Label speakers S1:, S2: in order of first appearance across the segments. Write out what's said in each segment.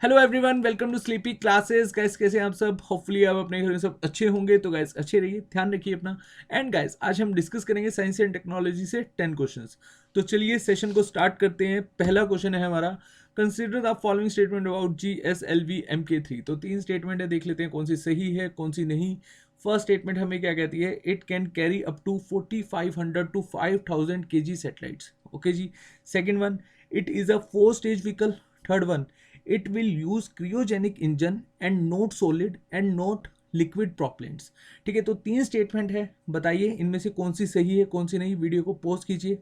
S1: Hello everyone, welcome to sleepy classes. Guys कैसे हैं आप सब? होपफुली आप अपने घर में सब अच्छे होंगे। तो गाइस अच्छे रहिए, ध्यान रखिए अपना। एंड गाइस आज हम डिस्कस करेंगे साइंस एंड टेक्नोलॉजी से 10 क्वेश्चंस। तो चलिए सेशन को स्टार्ट करते हैं। पहला क्वेश्चन है हमारा, consider the following statement about GSLV-MK3। तो तीन स्टेटमेंट है, देख लेते हैं कौन सी सही है कौन सी नहीं। फर्स्ट स्टेटमेंट हमें क्या कहती है? It can carry up to 4500 to 5000 kg satellites. Okay जी। Second one, it is a 4 stage vehicle. Third one, it will use cryogenic engine and not solid and not liquid propellants. ठीक है, तो तीन statement है, बताइए इनमें से कौन सी सही है कौन सी नहीं। वीडियो को पॉज कीजिए।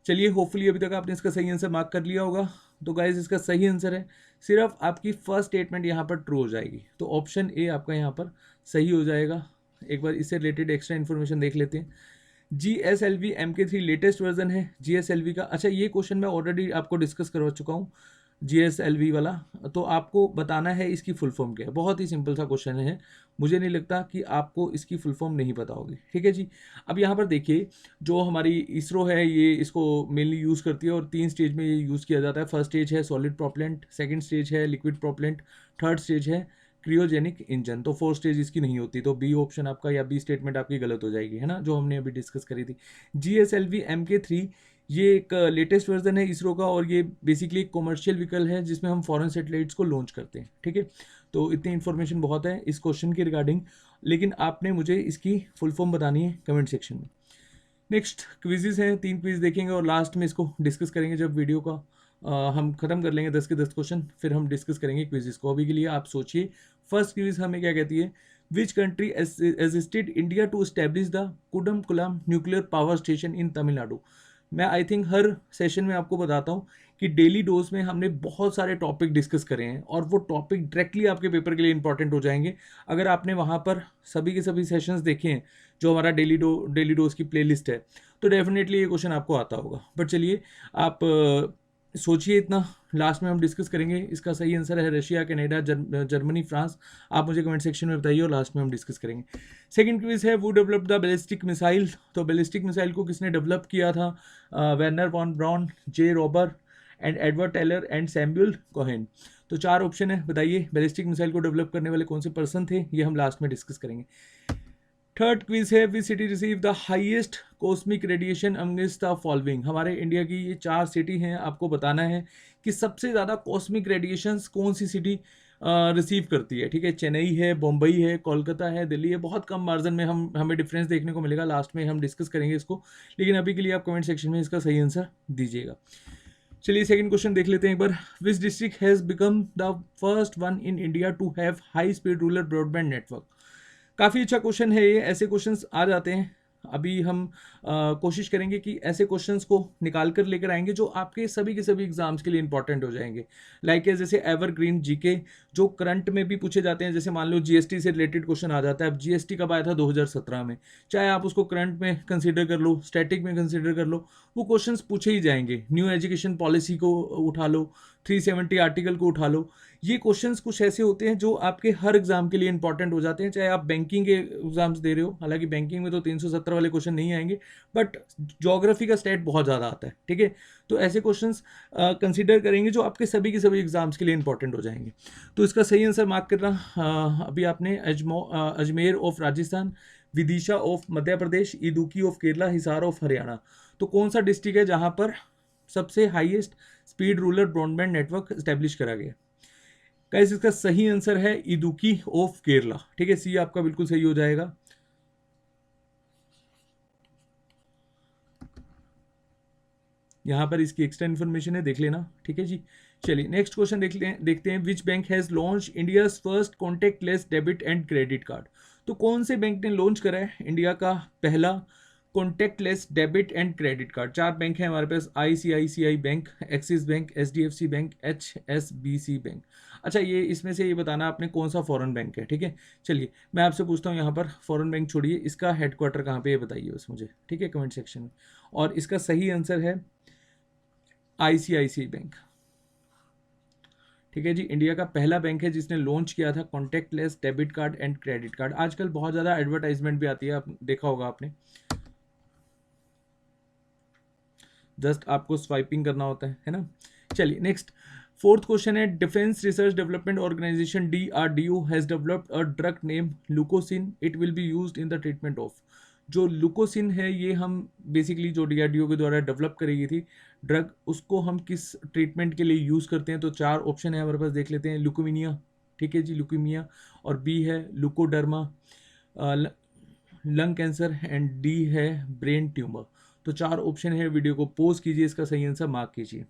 S1: चलिए, होपफुली अभी तक आपने इसका सही आंसर मार्क कर लिया होगा। तो गाइज इसका सही आंसर है, सिर्फ आपकी फर्स्ट स्टेटमेंट यहाँ पर ट्रू हो जाएगी। तो ऑप्शन ए आपका यहाँ पर सही हो जाएगा। एक बार इससे रिलेटेड एक्स्ट्रा इन्फॉर्मेशन देख लेते हैं। GSLV-MK3 लेटेस्ट वर्जन है GSLV का। अच्छा, ये क्वेश्चन मैं ऑलरेडी आपको डिस्कस करवा चुका हूँ, GSLV वाला। तो आपको बताना है इसकी फुल फॉर्म क्या है। बहुत ही सिंपल सा क्वेश्चन है, मुझे नहीं लगता कि आपको इसकी फुल फॉर्म नहीं पता होगी। ठीक है जी। अब यहाँ पर देखिए, जो हमारी इसरो है ये इसको मेनली यूज़ करती है और तीन स्टेज में ये यूज़ किया जाता है। फर्स्ट स्टेज है सॉलिड प्रोपलेंट, सेकंड स्टेज है लिक्विड प्रोपलेंट, थर्ड स्टेज है क्रियोजेनिक इंजन। तो फोर्थ स्टेज इसकी नहीं होती। तो बी ऑप्शन आपका या बी स्टेटमेंट आपकी गलत हो जाएगी, है ना, जो हमने अभी डिस्कस करी थी। GSLV-MK3 ये एक लेटेस्ट वर्जन है इसरो का, और ये बेसिकली एक कॉमर्शियल व्हीकल है जिसमें हम फॉरेन सैटेलाइट्स को लॉन्च करते हैं। ठीक है, तो इतनी इन्फॉर्मेशन बहुत है इस क्वेश्चन के रिगार्डिंग, लेकिन आपने मुझे इसकी फुल फॉर्म बतानी है कमेंट सेक्शन में। नेक्स्ट क्विजेज हैं, 3 क्विज देखेंगे और लास्ट में इसको डिस्कस करेंगे जब वीडियो का हम खत्म कर लेंगे 10 के 10 क्वेश्चन, फिर हम डिस्कस करेंगे क्विजेज को। अभी के लिए आप सोचिए, फर्स्ट क्विज हमें क्या कहती है? Which country assisted India to establish the Kudankulam nuclear power station in Tamil Nadu. मैं आई थिंक हर सेशन में आपको बताता हूँ कि डेली डोज में हमने बहुत सारे टॉपिक डिस्कस करे हैं और वो टॉपिक डायरेक्टली आपके पेपर के लिए इंपॉर्टेंट हो जाएंगे अगर आपने वहाँ पर सभी के सभी सेशंस देखे हैं, जो हमारा डेली डोज की प्लेलिस्ट है। तो डेफिनेटली ये क्वेश्चन आपको आता होगा। बट चलिए, आप सोचिए इतना, लास्ट में हम डिस्कस करेंगे। इसका सही आंसर है रशिया, कनाडा, जर्मनी, फ्रांस। आप मुझे कमेंट सेक्शन में बताइए और लास्ट में हम डिस्कस करेंगे। सेकंड क्विज है, वो डेवलप द बैलिस्टिक मिसाइल। तो बैलिस्टिक मिसाइल को किसने डेवलप किया था? Wernher von Braun, J Robert and Edward Teller and Samuel Cohen. तो 4 ऑप्शन है, बताइए बैलिस्टिक मिसाइल को डेवलप करने वाले कौन से पर्सन थे। ये हम लास्ट में डिस्कस करेंगे। थर्ड क्विज है, विच city receive the highest cosmic radiation amongst the following. हमारे इंडिया की ये 4 सिटी हैं, आपको बताना है कि सबसे ज़्यादा कॉस्मिक रेडिएशंस कौन सी सिटी रिसीव करती है। ठीक है, चेन्नई है, बम्बई है, कोलकाता है, दिल्ली है। बहुत कम मार्जिन में हमें डिफरेंस देखने को मिलेगा, लास्ट में हम डिस्कस करेंगे इसको। लेकिन अभी के लिए आप कमेंट सेक्शन में इसका सही आंसर दीजिएगा। चलिए सेकंड क्वेश्चन देख लेते हैं एक बार। Which district has become the first one in India to have high speed rural broadband network. काफ़ी अच्छा क्वेश्चन है ये, ऐसे क्वेश्चंस आ जाते हैं। अभी हम कोशिश करेंगे कि ऐसे क्वेश्चंस को निकाल कर लेकर आएंगे जो आपके सभी के सभी एग्जाम्स के लिए इंपॉर्टेंट हो जाएंगे। लाइक जैसे एवरग्रीन जीके, जो करंट में भी पूछे जाते हैं। जैसे मान लो जीएसटी से रिलेटेड क्वेश्चन आ जाता है। अब जीएसटी कब आया था? 2017 में। चाहे आप उसको करंट में कंसिडर कर लो, स्टैटिक में कंसिडर कर लो, वो क्वेश्चंस पूछे ही जाएंगे। न्यू एजुकेशन पॉलिसी को उठा लो, 370 आर्टिकल को उठा लो। ये क्वेश्चंस कुछ ऐसे होते हैं जो आपके हर एग्जाम के लिए इंपॉर्टेंट हो जाते हैं, चाहे आप बैंकिंग के एग्जाम्स दे रहे हो। हालांकि बैंकिंग में तो 370 वाले क्वेश्चन नहीं आएंगे, बट ज्योग्राफी का स्टेट बहुत ज़्यादा आता है। ठीक है, तो ऐसे क्वेश्चंस कंसीडर करेंगे जो आपके सभी के सभी एग्जाम्स के लिए इंपॉर्टेंट हो जाएंगे। तो इसका सही आंसर मार्क करना, अभी आपने Ajmer of Rajasthan, Vidisha of Madhya Pradesh, Idukki of Kerala, Hisar of Haryana. तो कौन सा डिस्ट्रिक्ट है जहाँ पर सबसे highest speed rural broadband network establish करा गया? गाइस इसका सही आंसर है इदुकी ऑफ केरला। ठीक है, सी आपका बिल्कुल सही हो जाएगा। यहां पर इसकी एक्स्ट्रा इन्फॉर्मेशन है, देख लेना। ठीक है जी। चलिए नेक्स्ट क्वेश्चन देखते हैं। Which bank has launch India first contact lens debit and credit card. तो कौन से बैंक ने लॉन्च करा है इंडिया का पहला contact lens debit and credit card? 4 bank है हमारे पास, ICICI bank, axis bank, HDFC bank, HSBC bank. अच्छा, ये इसमें से ये बताना आपने कौन सा फॉरेन बैंक है। ठीक है, चलिए मैं आपसे पूछता हूँ, यहाँ पर फॉरेन बैंक छोड़िए, इसका हेडक्वार्टर कहाँ पे है बताइए बस मुझे। ठीक है, कमेंट सेक्शन में। और इसका सही आंसर है ICICI बैंक। ठीक है जी, इंडिया का पहला बैंक है जिसने लॉन्च किया था contact lens debit card and credit card. आजकल बहुत ज़्यादा एडवर्टाइजमेंट भी आती है, आप देखा होगा आपने। जस्ट आपको स्वाइपिंग करना होता है ना। चलिए नेक्स्ट, फोर्थ क्वेश्चन है, defence research development organisation DRDO has developed a drug name Lukoskin, it will be used in the treatment of. जो लुकोसिन है ये हम बेसिकली जो DRDO के द्वारा डेवलप करी गई थी ड्रग, उसको हम किस ट्रीटमेंट के लिए यूज़ करते हैं। तो चार ऑप्शन है हमारे पास, देख लेते हैं। ल्यूकोमीनिया, ठीक है जी, ल्यूकीमिया, और बी है लुकोडर्मा, लंग कैंसर, एंड डी है ब्रेन ट्यूमर। तो चार ऑप्शन है, वीडियो को पॉज कीजिए, इसका सही आंसर मार्क कीजिए।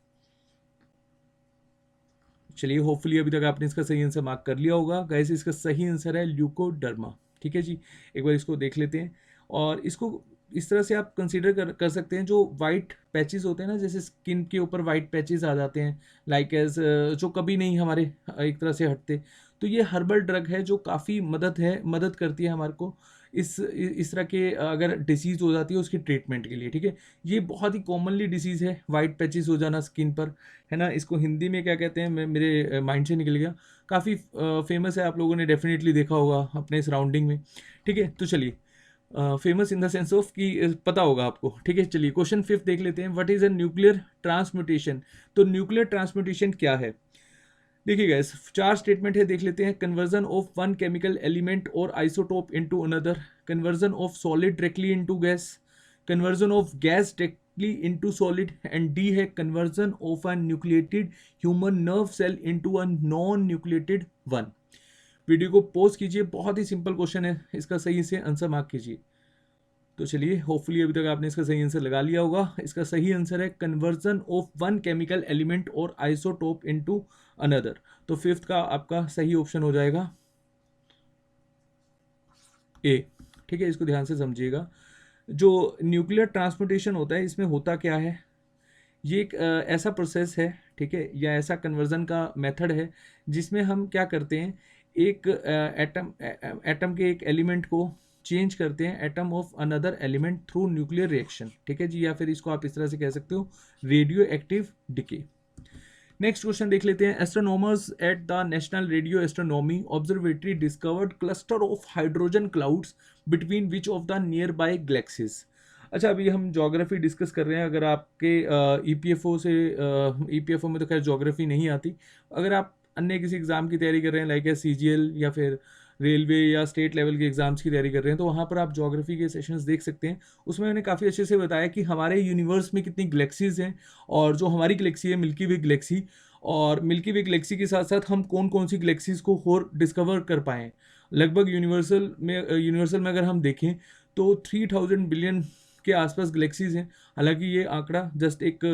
S1: चलिए, होपफुली अभी तक आपने इसका सही आंसर मार्क कर लिया होगा। गाइस इसका सही आंसर है ल्यूकोडर्मा, ठीक है जी। एक बार इसको देख लेते हैं, और इसको इस तरह से आप कंसीडर कर सकते हैं, जो वाइट पैचेस होते हैं ना, जैसे स्किन के ऊपर वाइट पैचेस आ जाते हैं, लाइक एज जो कभी नहीं हमारे एक तरह से हटते, तो ये हर्बल ड्रग है जो काफ़ी मदद करती है हमारे को इस तरह के अगर डिसीज़ हो जाती है उसकी ट्रीटमेंट के लिए, ठीक है। ये बहुत ही कॉमनली डिसीज़ है, वाइट पैचेस हो जाना स्किन पर, है ना। इसको हिंदी में क्या कहते हैं, मेरे माइंड से निकल गया। काफ़ी फेमस है, आप लोगों ने डेफिनेटली देखा होगा अपने सराउंडिंग में, ठीक है। तो चलिए, famous in the sense of कि पता होगा आपको, ठीक है। चलिए, क्वेश्चन फिफ्थ देख लेते हैं, what is a nuclear transmutation. तो न्यूक्लियर ट्रांसम्यूटेशन क्या है, देखिए गाइस, चार स्टेटमेंट है, देख लेते हैं। Conversion of one chemical element और isotope into another, conversion of solid directly into gas, conversion of gas directly into solid, and D है conversion of a nucleated human nerve cell into a non nucleated one. Video को pause कीजिए, बहुत ही simple question है, इसका सही से answer mark कीजिए। तो चलिए, होपफुली अभी तक आपने इसका सही आंसर लगा लिया होगा। इसका सही आंसर है conversion of one chemical element और आइसोटोप इनटू अनदर। तो फिफ्थ का आपका सही ऑप्शन हो जाएगा ए, ठीक है। इसको ध्यान से समझिएगा, जो न्यूक्लियर ट्रांसपोर्टेशन होता है इसमें होता क्या है, ये एक ऐसा प्रोसेस है, ठीक है, या ऐसा कन्वर्जन का मेथड है जिसमें हम क्या करते हैं, एक एटम के एक एलिमेंट को चेंज करते हैं atom of another element through nuclear reaction, ठीक है जी, या फिर इसको आप इस तरह से कह सकते हो, radio active decay. Next question देख लेते हैं, astronomers at the national radio astronomy observatory discovered cluster of hydrogen clouds between which of the near by galaxies. अच्छा, अभी हम ज्योग्राफी डिस्कस कर रहे हैं। अगर आपके ईपीएफओ से ईपीएफओ में तो खैर ज्योग्राफी नहीं आती, अगर आप अन्य किसी एग्जाम की तैयारी कर रहे हैं, लाइक सीजीएल या फिर रेलवे या स्टेट लेवल के एग्जाम्स की तैयारी कर रहे हैं, तो वहाँ पर आप ज्योग्राफी के सेशंस देख सकते हैं। उसमें मैंने काफ़ी अच्छे से बताया कि हमारे यूनिवर्स में कितनी गैलेक्सीज हैं, और जो हमारी गैलेक्सी है मिल्की वे गैलेक्सी, और मिल्की वे गैलेक्सी के साथ साथ हम कौन कौन सी गैलेक्सीज को और डिस्कवर कर पाएँ। लगभग यूनिवर्सल में अगर हम देखें तो 3000 बिलियन के आसपास गैलेक्सीज हैं। हालांकि ये आंकड़ा जस्ट एक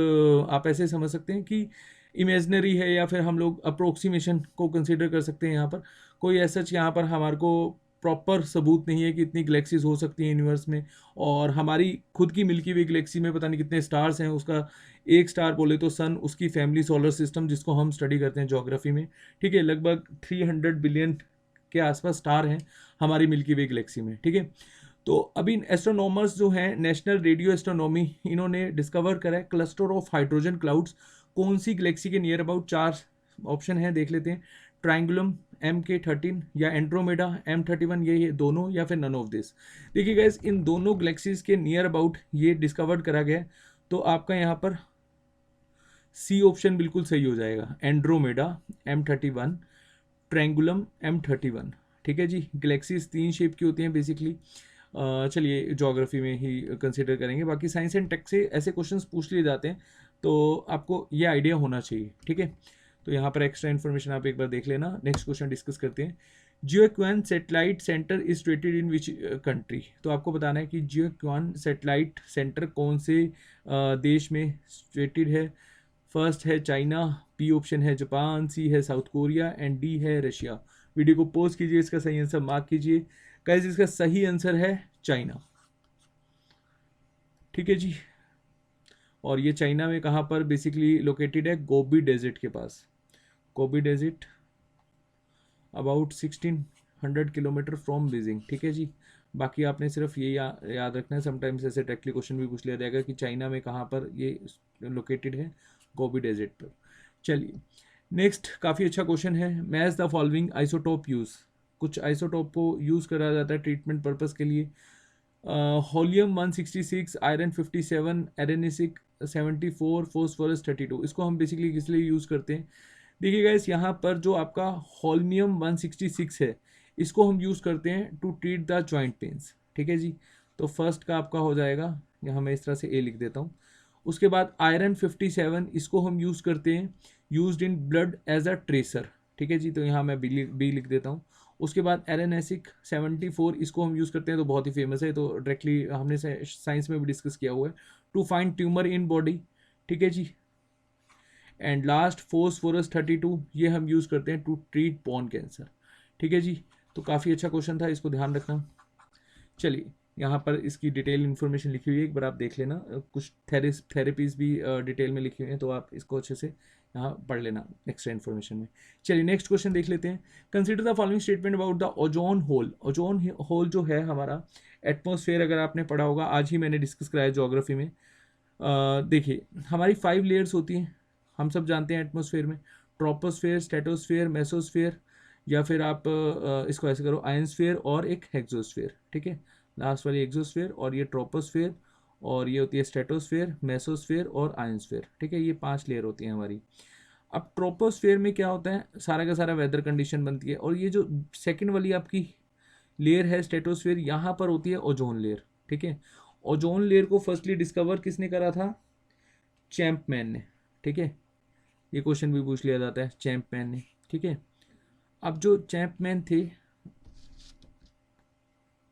S1: आप ऐसे समझ सकते हैं कि इमेजनरी है, या फिर हम लोग अप्रोक्सीमेशन को कंसिडर कर सकते हैं। यहाँ पर कोई ऐसा यहाँ पर हमारे को प्रॉपर सबूत नहीं है कि इतनी गैलेक्सीज हो सकती हैं यूनिवर्स में। और हमारी खुद की मिल्की वे गैलेक्सी में पता नहीं कितने स्टार्स हैं, उसका एक स्टार बोले तो सन, उसकी फैमिली सोलर सिस्टम जिसको हम स्टडी करते हैं ज्योग्राफी में, ठीक है, लगभग 300 बिलियन के आसपास स्टार हैं हमारी मिल्की वे गैलेक्सी में, ठीक है। तो अभी एस्ट्रोनॉमर्स जो हैं नेशनल रेडियो एस्ट्रोनॉमी, इन्होंने डिस्कवर करा है क्लस्टर ऑफ हाइड्रोजन क्लाउड्स, कौन सी गैलेक्सी के नियर अबाउट। चार ऑप्शन है, देख लेते हैं। ट्राइंगुलम MK13 या एंड्रोमेडा M31, ये दोनों, या फिर नन ऑफ दिस। देखिए गाइस, इन दोनों गैलेक्सीज के नियर अबाउट ये डिस्कवर्ड करा गया है, तो आपका यहाँ पर सी ऑप्शन बिल्कुल सही हो जाएगा, एंड्रोमेडा M31, ट्रायंगुलम M31, ठीक है जी। गैलेक्सीज तीन शेप की होती हैं बेसिकली। चलिए, ज्योग्राफी में ही कंसिडर करेंगे, बाकी साइंस एंड टेक से ऐसे क्वेश्चंस पूछ लिए जाते हैं, तो आपको ये आइडिया होना चाहिए, ठीक है। तो यहाँ पर एक्स्ट्रा इन्फॉर्मेशन आप एक बार देख लेना। नेक्स्ट क्वेश्चन डिस्कस करते हैं, Jiuquan satellite centre is situated in which country. तो आपको बताना है कि जियोक्वान सैटेलाइट सेंटर कौन से देश में सिचुएटेड है। फर्स्ट है चाइना, बी ऑप्शन है जापान, सी है साउथ कोरिया, एंड डी है रशिया। वीडियो को पॉज कीजिए, इसका सही आंसर मार्क कीजिए। गाइस, इसका सही आंसर है चाइना, ठीक है जी। और ये चाइना में कहाँ पर बेसिकली लोकेटेड है, गोबी डेजर्ट के पास। Gobi desert about 1600 kilometre from Beijing, ठीक है जी। बाकी आपने सिर्फ ये याद रखना है, समटाइम्स ऐसे टेक्निकल क्वेश्चन भी पूछ लिया जाएगा कि चाइना में कहाँ पर ये लोकेटेड है, गोबी डेजर्ट पर। चलिए, नेक्स्ट काफ़ी अच्छा क्वेश्चन है, match the following isotope use. कुछ आइसोटोप को यूज़ करा जाता है ट्रीटमेंट पर्पज़ के लिए। Holmium 166, iron 57, एरेनिसिक 74, phosphorus 32। इसको हम बेसिकली किस लिए यूज़ करते हैं, देखिए गाइस, यहाँ पर जो आपका होल्मियम 166 है, इसको हम यूज़ करते हैं to treat the joint pains, ठीक है जी। तो फर्स्ट का आपका हो जाएगा, यहाँ मैं इस तरह से ए लिख देता हूँ। उसके बाद आयरन 57, इसको हम यूज़ करते हैं used in blood as a tracer, ठीक है जी। तो यहाँ मैं बी लिख देता हूँ। उसके बाद एरेनेसिक 74, इसको हम यूज़ करते हैं, तो बहुत ही फेमस है, तो डायरेक्टली हमने साइंस में भी डिस्कस किया हुआ है, to find tumour in body, ठीक है जी। एंड लास्ट फोस्फोरस 32, ये हम यूज़ करते हैं टू ट्रीट बोन कैंसर, ठीक है जी। तो काफ़ी अच्छा क्वेश्चन था, इसको ध्यान रखना। चलिए, यहाँ पर इसकी डिटेल इन्फॉर्मेशन लिखी हुई है, एक बार आप देख लेना। कुछ थेरेपीज भी डिटेल में लिखी हुई हैं, तो आप इसको अच्छे से यहाँ पढ़ लेना एक्स्ट्रा इन्फॉर्मेशन में। चलिए नेक्स्ट क्वेश्चन देख लेते हैं। Consider the following statement about the ozone hole. Ozone hole जो है हमारा एटमॉस्फेयर, अगर आपने पढ़ा होगा, आज ही मैंने डिस्कस कराया ज्योग्राफी में। देखिए, हमारी 5 लेयर्स होती हैं, हम सब जानते हैं एटमॉस्फेयर में। ट्रोपोस्फेयर, स्ट्रेटोस्फेयर, मेसोस्फेयर, या फिर आप इसको ऐसे करो, आयनस्फेयर और एक हेक्सोस्फेयर, ठीक है। लास्ट वाली एक्सोस्फेयर, और ये ट्रोपोस्फेयर, और ये होती है स्ट्रेटोस्फेयर, मेसोस्फेयर और आयनस्फेयर, ठीक है। ये 5 लेयर होती हैं हमारी। अब ट्रोपोस्फेयर में क्या होता है, सारा का सारा वेदर कंडीशन बनती है। और ये जो सेकंड वाली आपकी लेयर है स्ट्रेटोस्फेयर, यहाँ पर होती है ओजोन लेयर, ठीक है। ओजोन लेयर को फर्स्टली डिस्कवर किसने करा था? चैंपमैन ने, ठीक है। ये क्वेश्चन भी पूछ लिया जाता है, चैंपमैन ने, ठीक है। अब जो चैंपमैन थे,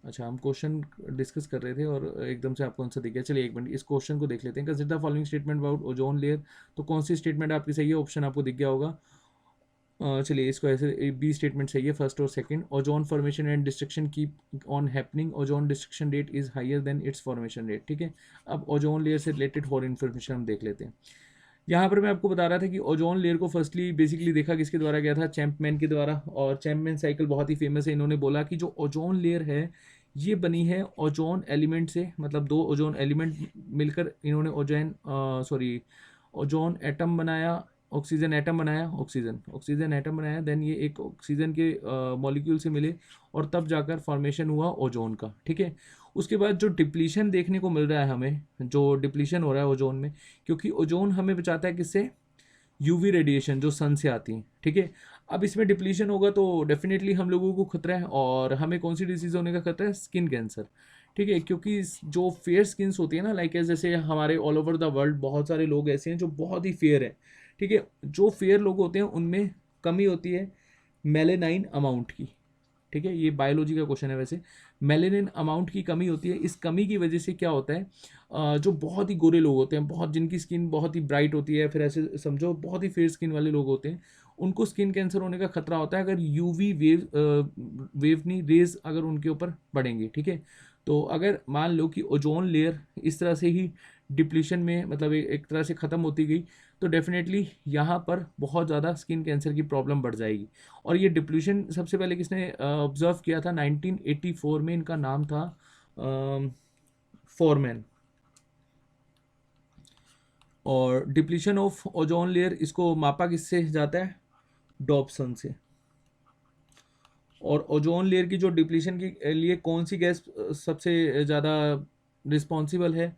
S1: अच्छा हम क्वेश्चन डिस्कस कर रहे थे और एकदम से आपको आंसर दिख गया। चलिए एक मिनट, इस क्वेश्चन को देख लेते हैं। Consider the following statement about ozone layer. तो कौन सी स्टेटमेंट आपकी सही है? ऑप्शन आपको दिख गया होगा। चलिए इसको ऐसे, बी स्टेटमेंट सही है, फर्स्ट और second. Ozone formation and destruction keep on happening, ozone destruction rate is higher than its formation rate, ठीक है। अब ओजोन लेयर से रिलेटेड और इन्फॉर्मेशन हम देख लेते हैं। यहाँ पर मैं आपको बता रहा था कि ओजोन लेयर को फर्स्टली बेसिकली देखा किसके द्वारा गया था? चैंपमैन के द्वारा। और चैंपमैन साइकिल बहुत ही फेमस है। इन्होंने बोला कि जो ओजोन लेयर है, ये बनी है ओजोन एलिमेंट से, मतलब 2 ओजोन एलिमेंट मिलकर इन्होंने ओजोन एटम बनाया, ऑक्सीजन एटम बनाया, ऑक्सीजन एटम बनाया, देन ये एक ऑक्सीजन के मॉलिक्यूल से मिले और तब जाकर फॉर्मेशन हुआ ओजोन का, ठीक है। उसके बाद जो डिप्लीशन देखने को मिल रहा है हमें, जो डिप्लीशन हो रहा है ओजोन में, क्योंकि ओजोन हमें बचाता है किससे? यूवी रेडिएशन जो सन से आती है, ठीक है। अब इसमें डिप्लीशन होगा तो डेफिनेटली हम लोगों को खतरा है, और हमें कौन सी डिजीज़ होने का खतरा है? स्किन कैंसर, ठीक है। क्योंकि जो फेयर स्किन्स होती है ना, लाइक जैसे हमारे ऑल ओवर द वर्ल्ड बहुत सारे लोग ऐसे हैं जो बहुत ही फेयर है, ठीक है। जो फेयर लोग होते हैं उनमें कमी होती है मेलेनाइन अमाउंट की, ठीक है। ये बायोलॉजी का क्वेश्चन है वैसे। मेलेनिन अमाउंट की कमी होती है। इस कमी की वजह से क्या होता है, जो बहुत ही गोरे लोग होते हैं, बहुत जिनकी स्किन बहुत ही ब्राइट होती है, फिर ऐसे समझो बहुत ही फेयर स्किन वाले लोग होते हैं, उनको स्किन कैंसर होने का खतरा होता है अगर यूवी वेव नहीं रेज अगर उनके ऊपर पड़ेंगे, ठीक है। तो अगर मान लो कि ओजोन लेयर इस तरह से ही डिप्लीशन में, मतलब एक तरह से ख़त्म होती गई, तो डेफिनेटली यहाँ पर बहुत ज़्यादा स्किन कैंसर की प्रॉब्लम बढ़ जाएगी। और ये डिप्लीशन सबसे पहले किसने ऑब्जर्व किया था? 1984 में। इनका नाम था फोरमैन। और डिप्लीशन ऑफ ओजोन लेयर, इसको मापा किससे जाता है? डॉब्सन से। और ओजोन लेयर की जो डिप्लीशन के लिए कौन सी गैस सबसे ज़्यादा रिस्पॉन्सिबल है?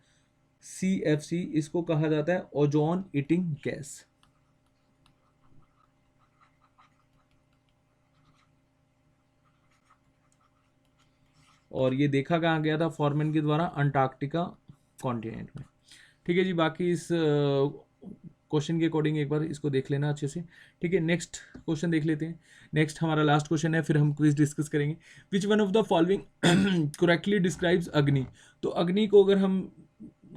S1: CFC, इसको कहा जाता है ओजोन ईटिंग गैस। और ये देखा कहाँ गया था फॉरमैन के द्वारा? अंटार्कटिका कॉन्टिनेंट में, ठीक है जी। बाकी इस क्वेश्चन के अकॉर्डिंग एक बार इसको देख लेना अच्छे से, ठीक है। नेक्स्ट क्वेश्चन देख लेते हैं। नेक्स्ट हमारा लास्ट क्वेश्चन है, फिर हम क्विज डिस्कस करेंगे। Which one of the following correctly describes अग्नि। तो अग्नि को अगर हम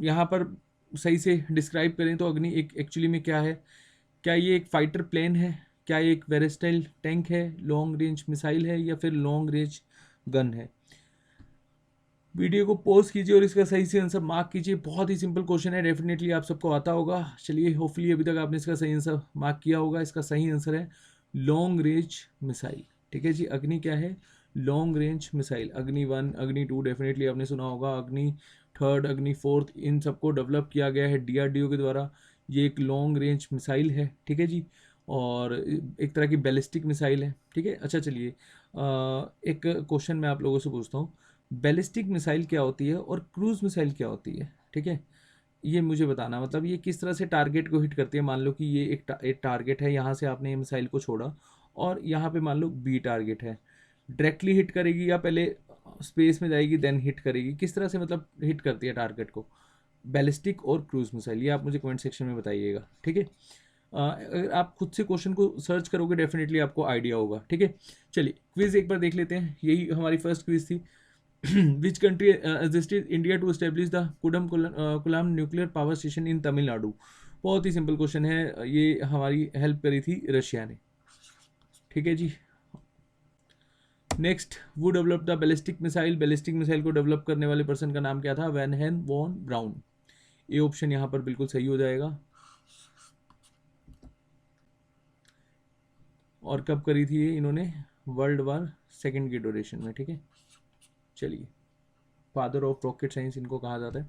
S1: यहाँ पर सही से डिस्क्राइब करें तो अग्नि एक एक्चुअली में क्या है? क्या ये एक फाइटर प्लेन है? क्या ये एक वेरेस्टाइल टैंक है? लॉन्ग रेंज मिसाइल है? या फिर लॉन्ग रेंज गन है? वीडियो को पॉज कीजिए और इसका सही से आंसर मार्क कीजिए। बहुत ही सिंपल क्वेश्चन है, डेफिनेटली आप सबको आता होगा। चलिए, होपफुली अभी तक आपने इसका सही आंसर मार्क किया होगा। इसका सही आंसर है लॉन्ग रेंज मिसाइल, ठीक है जी। अग्नि क्या है? Long range missile. अग्नि 1, अग्नि 2 डेफिनेटली आपने सुना होगा। अग्नि 3, अग्नि 4, इन सबको डेवलप किया गया है DRDO के द्वारा। ये एक लॉन्ग रेंज मिसाइल है, ठीक है जी। और एक तरह की बैलिस्टिक मिसाइल है, ठीक है। अच्छा चलिए, एक क्वेश्चन मैं आप लोगों से पूछता हूँ। बैलिस्टिक मिसाइल क्या होती है और क्रूज मिसाइल क्या होती है, ठीक है। ये मुझे बताना, मतलब ये किस तरह से टारगेट को हिट करती है। मान लो कि ये एक टारगेट है, यहाँ से आपने ये मिसाइल को छोड़ा और यहाँ पे मान लो बी टारगेट है, डायरेक्टली हिट करेगी या पहले स्पेस में जाएगी देन हिट करेगी, किस तरह से मतलब हिट करती है टारगेट को, बैलिस्टिक और क्रूज मिसाइल, ये आप मुझे कमेंट सेक्शन में बताइएगा, ठीक है। अगर आप खुद से क्वेश्चन को सर्च करोगे डेफिनेटली आपको आइडिया होगा, ठीक है। चलिए क्विज एक बार देख लेते हैं, यही हमारी फर्स्ट क्विज थी। Which country assisted India to establish the कुलम nuclear power station in Tamil Nadu. बहुत ही सिंपल क्वेश्चन है, ये हमारी हेल्प करी थी रशिया ने, ठीक है जी। नेक्स्ट, वो develop the ballistic missile, ballistic missile को डेवलप करने वाले पर्सन का नाम क्या था, वैनहेन वॉन ब्राउन। ये ऑप्शन यहाँ पर बिल्कुल सही हो जाएगा। और कब करी थी ये इन्होंने, वर्ल्ड वार सेकेंड की ड्यूरेशन में, ठीक है। चलिए, फादर ऑफ रॉकेट साइंस इनको कहा जाता है।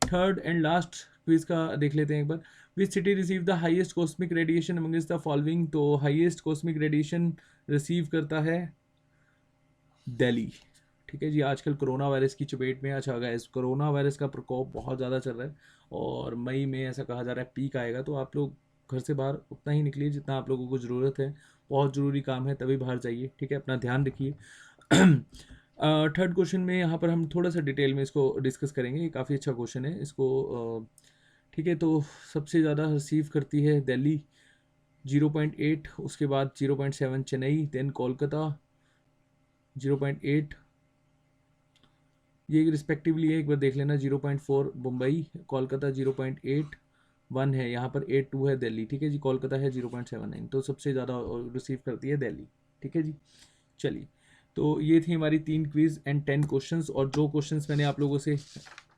S1: थर्ड एंड लास्ट क्विज का देख लेते हैं एक बार। Which city receive the highest cosmic radiation amongst the following. तो हाईएस्ट कॉस्मिक रेडिएशन रिसीव करता है दिल्ली, ठीक है जी। आजकल कोरोना वायरस की चपेट में, अच्छा गाइस कोरोना वायरस का प्रकोप बहुत ज़्यादा चल रहा है और मई में ऐसा कहा जा रहा है पीक आएगा, तो आप लोग घर से बाहर उतना ही निकलिए जितना आप लोगों को ज़रूरत है, बहुत ज़रूरी काम है तभी बाहर जाइए, ठीक है। अपना ध्यान रखिए। थर्ड क्वेश्चन में यहाँ पर हम थोड़ा सा डिटेल में इसको डिस्कस करेंगे, ये काफ़ी अच्छा क्वेश्चन है इसको, ठीक है। तो सबसे ज़्यादा रिसीव करती है दिल्ली 0.8, उसके बाद 0.7 चेन्नई, देन कोलकाता 0.8, ये रिस्पेक्टिवली है, एक बार देख लेना। 0.4 मुंबई, कोलकाता 0.81 है, यहाँ पर 82 है दिल्ली, ठीक है जी। कोलकाता है 0.79, तो सबसे ज़्यादा रिसीव करती है दिल्ली, ठीक है जी। चलिए, तो ये थी हमारी 3 क्विज़ एंड 10 क्वेश्चंस, और जो क्वेश्चंस मैंने आप लोगों से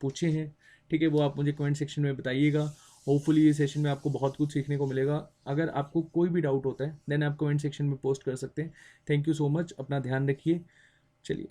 S1: पूछे हैं, ठीक है, वो आप मुझे कमेंट सेक्शन में बताइएगा। होपफुली ये सेशन में आपको बहुत कुछ सीखने को मिलेगा। अगर आपको कोई भी डाउट होता है देन आप कमेंट सेक्शन में पोस्ट कर सकते हैं। थैंक यू सो मच, अपना ध्यान रखिए। चलिए।